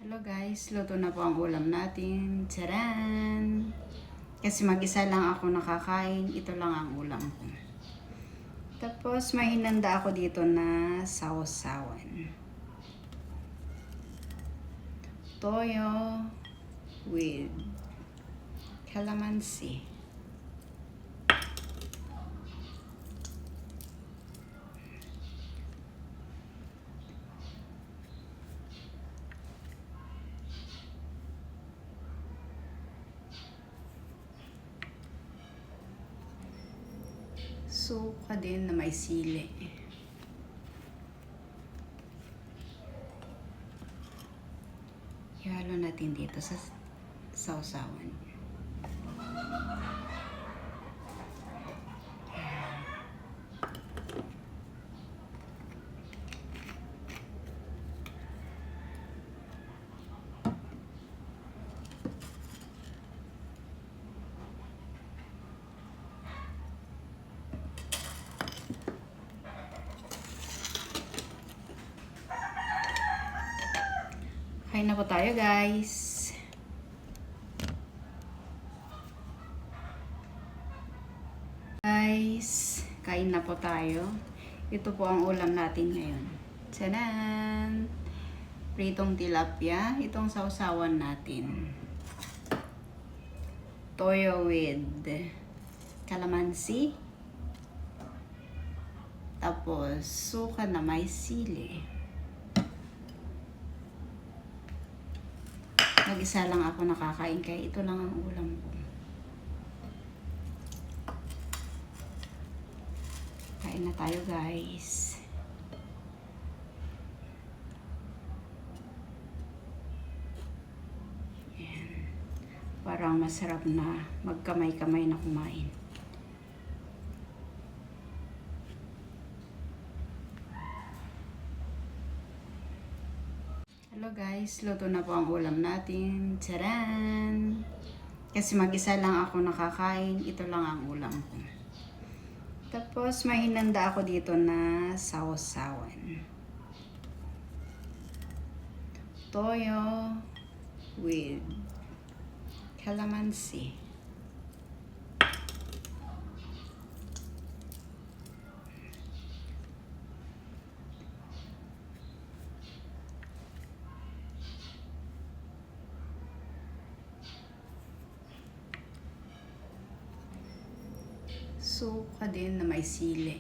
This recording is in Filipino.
Hello guys, luto na po ang ulam natin. Tcharan! Kasi mag-isa lang ako nakakain, ito lang ang ulam ko. Tapos may hinanda ako dito na sausawan. Toyo with calamansi. Suka din na may sili. Ihalo natin dito sa sausawan. Kain na po tayo guys. Kain na po tayo. Ito po ang ulam natin ngayon. Tchanan! Pritong tilapia. Itong sausawan natin. Toyo with calamansi. Tapos suka na may sili. Mag-isa lang ako nakakain kaya ito lang ang ulam ko. Kain na tayo guys. Ayan. Parang masarap na magkamay-kamay na kumain. Hello guys, luto na po ang ulam natin. Tcharan! Kasi mag-isa lang ako nakakain, ito lang ang ulam ko. Tapos may hinanda ako dito na sausawan. Toyo with calamansi. Suka din na may sili.